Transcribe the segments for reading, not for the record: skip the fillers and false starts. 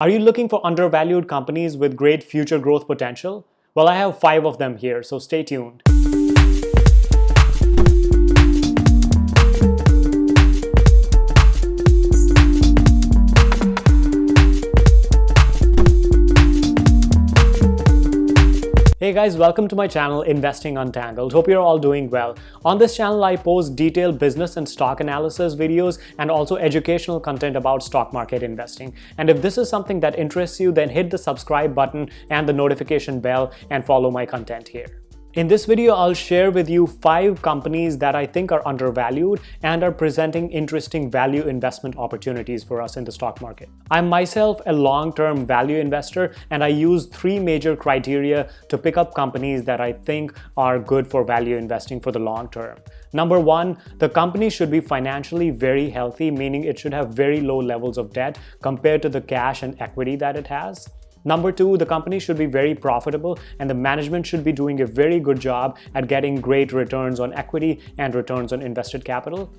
Are you looking for undervalued companies with great future growth potential? Well, I have 5 of them here, so stay tuned. Hey guys, welcome to my channel Investing Untangled. Hope you're all doing well. On this channel, I post detailed business and stock analysis videos and also educational content about stock market investing. And if this is something that interests you, then hit the subscribe button and the notification bell and follow my content here. In this video, I'll share with you 5 companies that I think are undervalued and are presenting interesting value investment opportunities for us in the stock market. I'm myself a long-term value investor, and I use 3 major criteria to pick up companies that I think are good for value investing for the long term. Number 1, the company should be financially very healthy, meaning it should have very low levels of debt compared to the cash and equity that it has. Number 2, the company should be very profitable and the management should be doing a very good job at getting great returns on equity and returns on invested capital.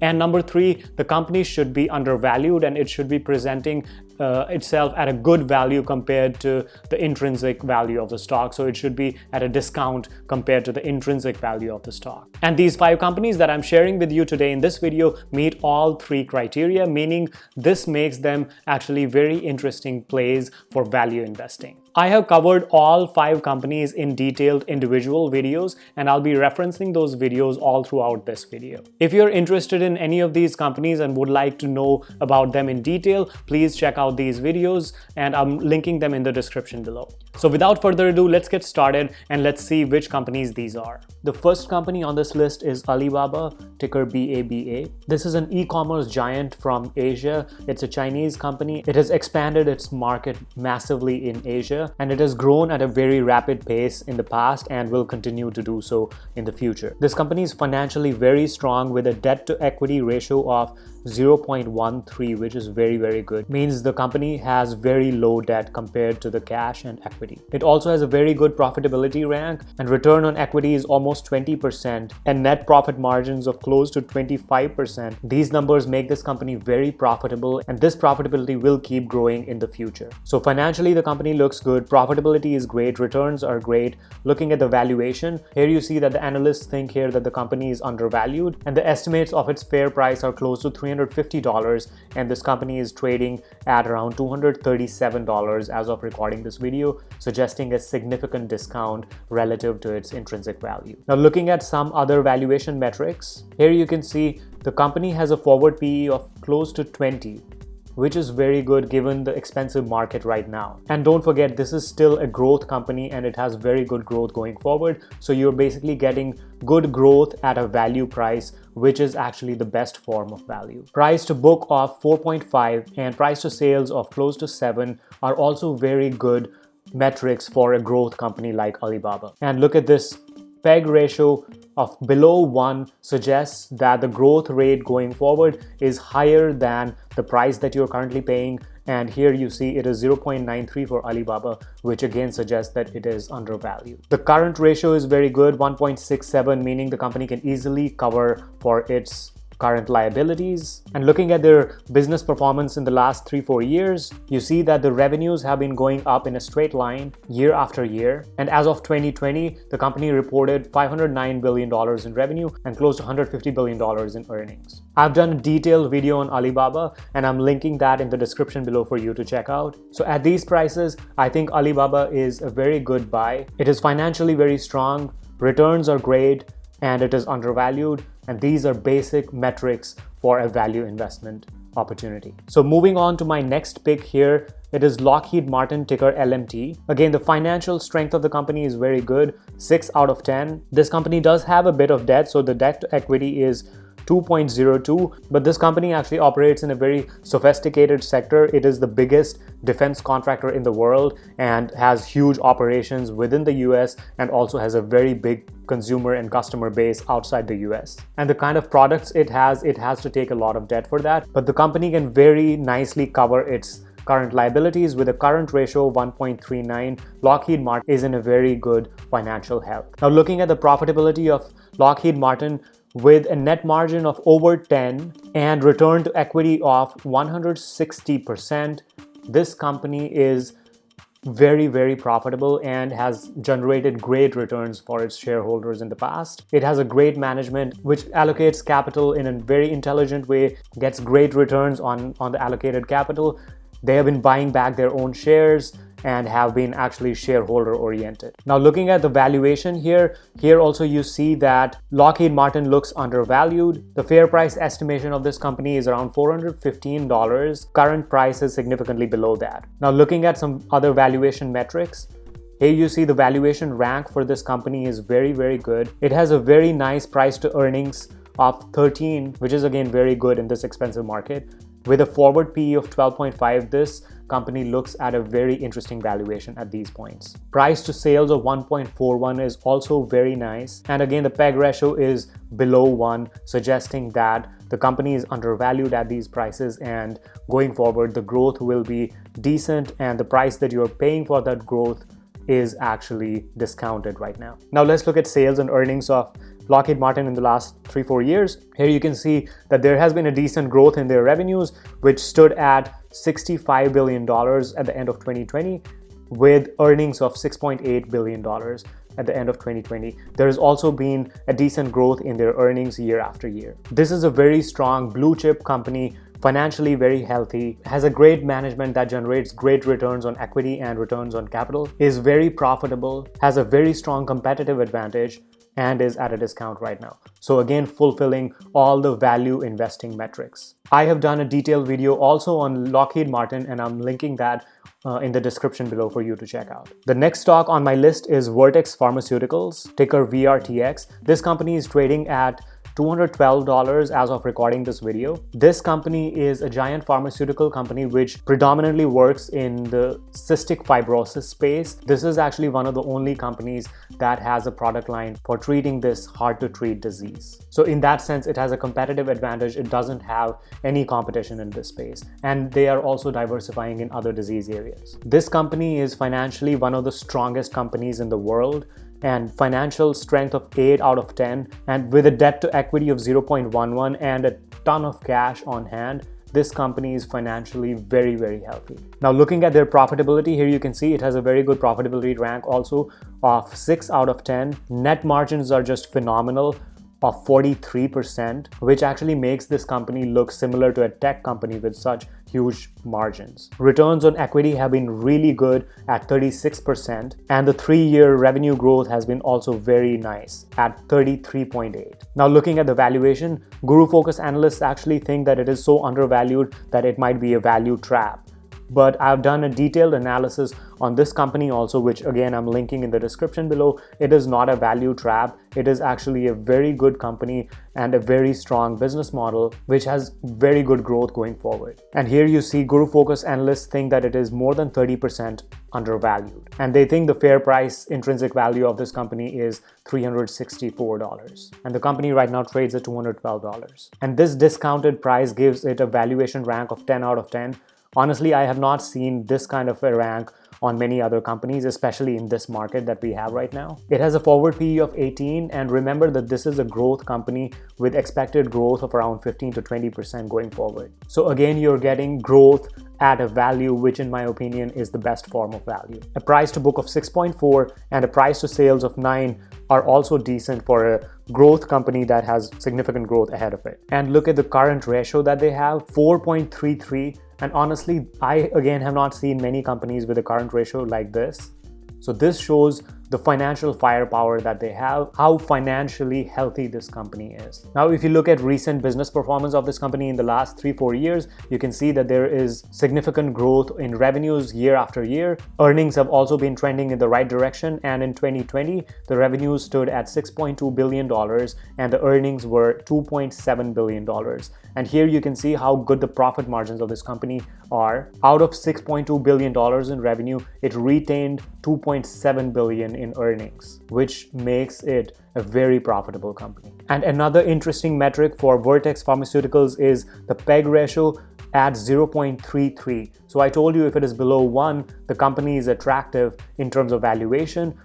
And number 3, the company should be undervalued and it should be presenting itself at a good value compared to the intrinsic value of the stock. So it should be at a discount compared to the intrinsic value of the stock. And these 5 companies that I'm sharing with you today in this video meet all 3 criteria, meaning this makes them actually very interesting plays for value investing. I have covered all 5 companies in detailed individual videos, and I'll be referencing those videos all throughout this video. If you're interested in any of these companies and would like to know about them in detail, please check out these videos, and I'm linking them in the description below. So without further ado, let's get started and let's see which companies these are. The first company on this list is Alibaba, ticker BABA. This is an e-commerce giant from Asia. It's a Chinese company. It has expanded its market massively in Asia, and it has grown at a very rapid pace in the past and will continue to do so in the future. This company is financially very strong with a debt to equity ratio of 0.13, which is very good. Means the company has very low debt compared to the cash and equity. It also has a very good profitability rank, and return on equity is almost 20% and net profit margins of close to 25%. These numbers make this company very profitable, and this profitability will keep growing in the future. So financially, the company looks good. Profitability is great. Returns are great. Looking at the valuation, here you see that the analysts think here that the company is undervalued, and the estimates of its fair price are close to $350, and this company is trading at around $237 as of recording this video, suggesting a significant discount relative to its intrinsic value. Now, looking at some other valuation metrics, here you can see the company has a forward PE of close to 20, which is very good given the expensive market right now. And don't forget, this is still a growth company and it has very good growth going forward. So you're basically getting good growth at a value price, which is actually the best form of value. Price to book of 4.5 and price to sales of close to 7 are also very good metrics for a growth company like Alibaba. And look at this PEG ratio of below 1 suggests that the growth rate going forward is higher than the price that you're currently paying. And here you see it is 0.93 for Alibaba, which again suggests that it is undervalued. The current ratio is very good, 1.67, meaning the company can easily cover for its current liabilities. And looking at their business performance in the last 3-4 years, you see that the revenues have been going up in a straight line year after year. And as of 2020, the company reported $509 billion in revenue and close to $150 billion in earnings. I've done a detailed video on Alibaba and I'm linking that in the description below for you to check out. So at these prices, I think Alibaba is a very good buy. It is financially very strong, returns are great, and it is undervalued, and these are basic metrics for a value investment opportunity. So moving on to my next pick here, it is Lockheed Martin, ticker LMT. Again, the financial strength of the company is very good, 6 out of 10. This company does have a bit of debt, so the debt to equity is 2.02, but this company actually operates in a very sophisticated sector. It is the biggest defense contractor in the world and has huge operations within the US and also has a very big consumer and customer base outside the US. And the kind of products it has to take a lot of debt for that, but the company can very nicely cover its current liabilities with a current ratio of 1.39. Lockheed Martin is in a very good financial health. Now, looking at the profitability of Lockheed Martin, with a net margin of over 10 and return to equity of 160%, this company is very profitable and has generated great returns for its shareholders in the past. It has a great management which allocates capital in a very intelligent way, gets great returns on the allocated capital. They have been buying back their own shares and have been actually shareholder oriented. Now looking at the valuation here also you see that Lockheed Martin looks undervalued. The fair price estimation of this company is around $415. Current price is significantly below that. Now looking at some other valuation metrics, here you see the valuation rank for this company is very good. It has a very nice price to earnings of 13, which is again very good in this expensive market. With a forward PE of 12.5, this company looks at a very interesting valuation at these points. Price to sales of 1.41 is also very nice. And again, the PEG ratio is below 1, suggesting that the company is undervalued at these prices, and going forward, the growth will be decent and the price that you're paying for that growth is actually discounted right now. Now let's look at sales and earnings of Lockheed Martin in the last 3-4 years. Here you can see that there has been a decent growth in their revenues, which stood at $65 billion at the end of 2020, with earnings of $6.8 billion at the end of 2020. There has also been a decent growth in their earnings year after year. This is a very strong blue chip company, financially very healthy, has a great management that generates great returns on equity and returns on capital, is very profitable, has a very strong competitive advantage, and is at a discount right now. So again, fulfilling all the value investing metrics. I have done a detailed video also on Lockheed Martin, and I'm linking that in the description below for you to check out. The next stock on my list is Vertex Pharmaceuticals, ticker VRTX. This company is trading at $212 as of recording this video. This company is a giant pharmaceutical company which predominantly works in the cystic fibrosis space. This is actually one of the only companies that has a product line for treating this hard to treat disease. So in that sense, it has a competitive advantage. It doesn't have any competition in this space. And they are also diversifying in other disease areas. This company is financially one of the strongest companies in the world, and financial strength of 8 out of 10, and with a debt to equity of 0.11 and a ton of cash on hand, this company is financially very healthy. Now looking at their profitability, here you can see it has a very good profitability rank also of 6 out of 10. Net margins are just phenomenal, of 43%, which actually makes this company look similar to a tech company with such huge margins. Returns on equity have been really good at 36%, and the 3-year revenue growth has been also very nice at 33.8. Now looking at the valuation, Guru Focus analysts actually think that it is so undervalued that it might be a value trap. But I've done a detailed analysis on this company also, which again I'm linking in the description below. It is not a value trap. It is actually a very good company and a very strong business model which has very good growth going forward. And here you see Guru Focus analysts think that it is more than 30% undervalued, and they think the fair price intrinsic value of this company is $364, and the company right now trades at $212, and this discounted price gives it a valuation rank of 10 out of 10. Honestly, I have not seen this kind of a rank on many other companies, especially in this market that we have right now. It has a forward PE of 18, and remember that this is a growth company with expected growth of around 15 to 20% going forward. So again, you're getting growth at a value which in my opinion is the best form of value. A price to book of 6.4 and a price to sales of 9 are also decent for a growth company that has significant growth ahead of it. And look at the current ratio that they have, 4.33. And honestly, I again have not seen many companies with a current ratio like this. So this shows the financial firepower that they have, how financially healthy this company is. Now, if you look at recent business performance of this company in the last 3-4 years, you can see that there is significant growth in revenues year after year. Earnings have also been trending in the right direction, and in 2020, the revenues stood at $6.2 billion and the earnings were $2.7 billion. And here you can see how good the profit margins of this company are. Out of $6.2 billion in revenue, it retained $2.7 billion in earnings, which makes it a very profitable company. And another interesting metric for Vertex Pharmaceuticals is the PEG ratio at 0.33. So I told you if it is below 1, the company is attractive in terms of valuation.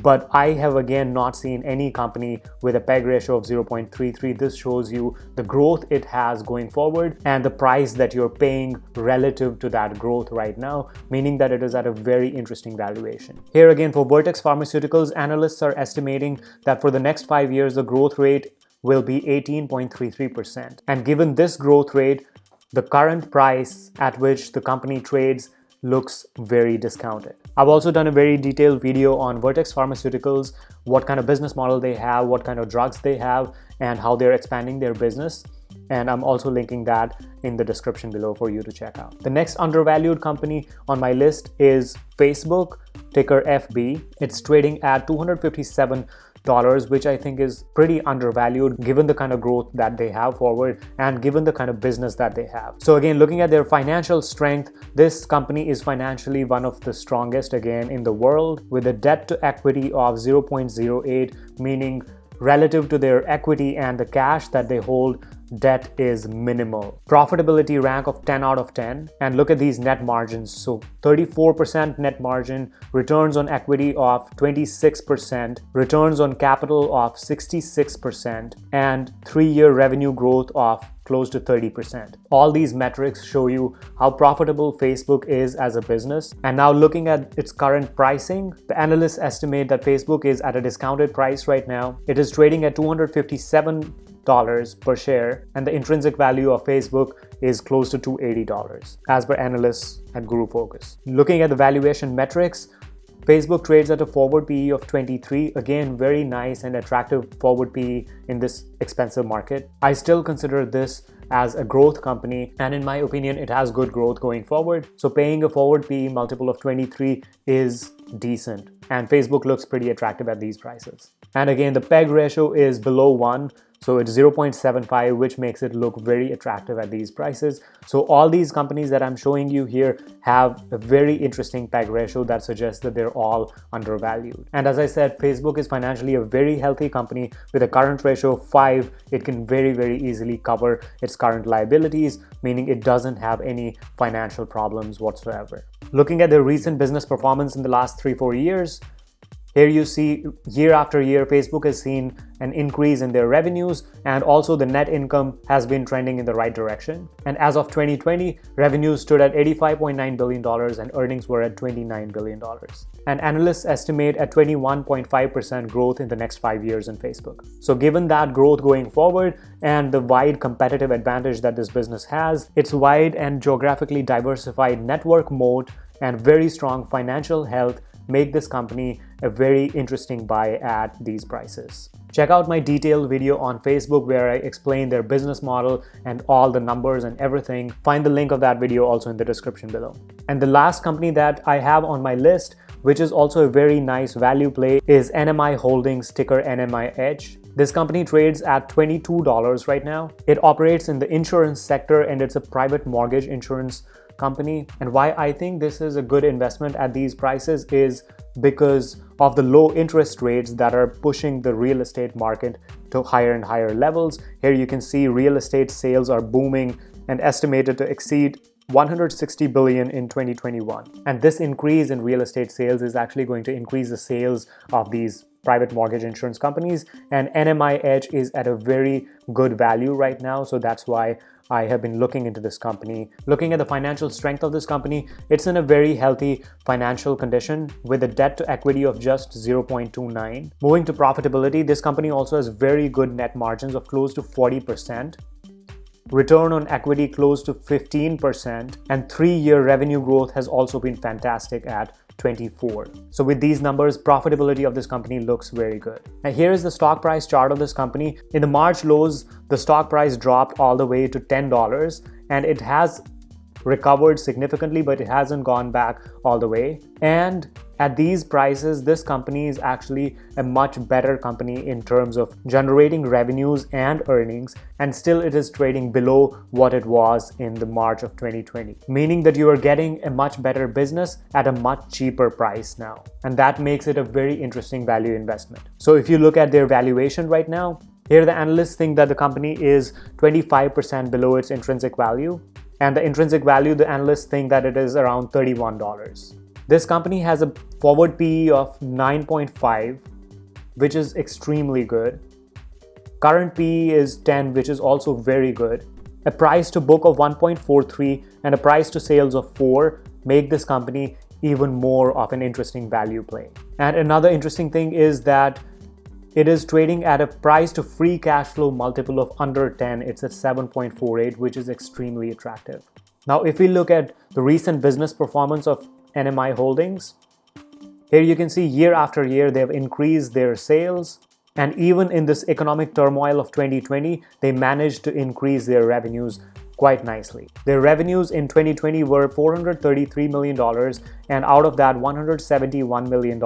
but I have again not seen any company with a PEG ratio of 0.33. This shows you the growth it has going forward and the price that you're paying relative to that growth right now, meaning that it is at a very interesting valuation. Here again, for Vertex Pharmaceuticals, analysts are estimating that for the next 5 years, the growth rate will be 18.33%. And given this growth rate, the current price at which the company trades looks very discounted. I've also done a very detailed video on Vertex Pharmaceuticals, what kind of business model they have, what kind of drugs they have, and how they're expanding their business. And I'm also linking that in the description below for you to check out. The next undervalued company on my list is Facebook, ticker FB. It's trading at $257, which I think is pretty undervalued given the kind of growth that they have forward and given the kind of business that they have. So again, looking at their financial strength, this company is financially one of the strongest again in the world, with a debt to equity of 0.08, meaning relative to their equity and the cash that they hold, debt is minimal. Profitability rank of 10 out of 10. And look at these net margins. So 34% net margin, returns on equity of 26%, returns on capital of 66%, and 3-year revenue growth of close to 30%. All these metrics show you how profitable Facebook is as a business. And now looking at its current pricing, the analysts estimate that Facebook is at a discounted price right now. It is trading at $257 per share, and the intrinsic value of Facebook is close to $280 as per analysts at Guru Focus. Looking at the valuation metrics, Facebook trades at a forward PE of 23, again very nice and attractive forward PE in this expensive market. I still consider this as a growth company, and in my opinion it has good growth going forward. So paying a forward PE multiple of 23 is decent, and Facebook looks pretty attractive at these prices. And again, the PEG ratio is below 1. So it's 0.75, which makes it look very attractive at these prices. So all these companies that I'm showing you here have a very interesting PEG ratio that suggests that they're all undervalued. And as I said, Facebook is financially a very healthy company with a current ratio of 5. It can very, very easily cover its current liabilities, meaning it doesn't have any financial problems whatsoever. Looking at their recent business performance in the last 3-4 years, here you see year after year, Facebook has seen an increase in their revenues, and also the net income has been trending in the right direction. And as of 2020, revenues stood at $85.9 billion and earnings were at $29 billion. And analysts estimate a 21.5% growth in the next 5 years in Facebook. So given that growth going forward and the wide competitive advantage that this business has, its wide and geographically diversified network moat and very strong financial health make this company a very interesting buy at these prices. Check out my detailed video on Facebook where I explain their business model and all the numbers and everything. Find the link of that video also in the description below. And the last company that I have on my list, which is also a very nice value play, is NMI Holdings, ticker NMIH. This company trades at $22 right now. It operates in the insurance sector and it's a private mortgage insurance company. And why I think this is a good investment at these prices is because of the low interest rates that are pushing the real estate market to higher and higher levels. Here you can see real estate sales are booming and estimated to exceed $160 billion in 2021. And this increase in real estate sales is actually going to increase the sales of these private mortgage insurance companies, and NMIH is at a very good value right now, so that's why I have been looking into this company. Looking at the financial strength of this company, it's in a very healthy financial condition with a debt to equity of just 0.29. Moving to profitability, this company also has very good net margins of close to 40%. Return on equity close to 15%, and 3-year revenue growth has also been fantastic at 24. So with these numbers, profitability of this company looks very good. Now here is the stock price chart of this company. In the March lows, the stock price dropped all the way to $10, and it has recovered significantly, but it hasn't gone back all the way. And at these prices, this company is actually a much better company in terms of generating revenues and earnings, and still it is trading below what it was in the March of 2020, meaning that you are getting a much better business at a much cheaper price now. And that makes it a very interesting value investment. So if you look at their valuation right now, here the analysts think that the company is 25% below its intrinsic value. And the intrinsic value, the analysts think that it is around $31. This company has a forward PE of 9.5, which is extremely good. Current PE is 10, which is also very good. A price to book of 1.43 and a price to sales of 4 make this company even more of an interesting value play. And another interesting thing is that it is trading at a price to free cash flow multiple of under 10. It's at 7.48, which is extremely attractive. Now, if we look at the recent business performance of NMI Holdings, here you can see year after year they've increased their sales. And even in this economic turmoil of 2020, they managed to increase their revenues quite nicely. Their revenues in 2020 were $433 million, and out of that, $171 million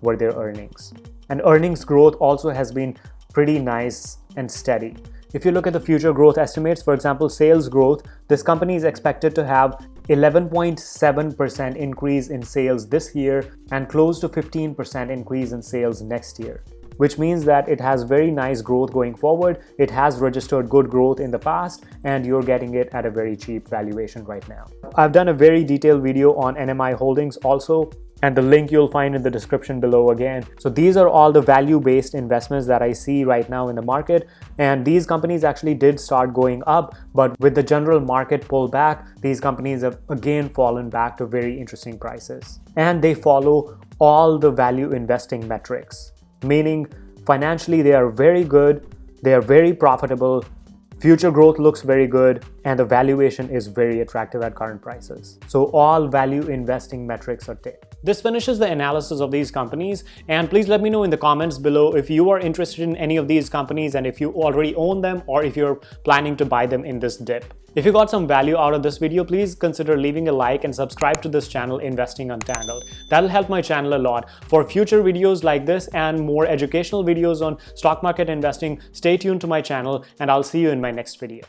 were their earnings. And earnings growth also has been pretty nice and steady. If you look at the future growth estimates, for example, sales growth, this company is expected to have 11.7% increase in sales this year and close to 15% increase in sales next year, which means that it has very nice growth going forward. It has registered good growth in the past, and you're getting it at a very cheap valuation right now. I've done a very detailed video on NMI Holdings also, and the link you'll find in the description below again. So these are all the value-based investments that I see right now in the market, and these companies actually did start going up, but with the general market pullback, these companies have again fallen back to very interesting prices. And they follow all the value investing metrics, meaning financially they are very good, they are very profitable, future growth looks very good, and the valuation is very attractive at current prices. So all value investing metrics are ticked. This finishes the analysis of these companies, and please let me know in the comments below if you are interested in any of these companies and if you already own them or if you're planning to buy them in this dip. If you got some value out of this video, please consider leaving a like and subscribe to this channel, Investing Untangled. That'll help my channel a lot. For future videos like this and more educational videos on stock market investing, stay tuned to my channel, and I'll see you in my next video.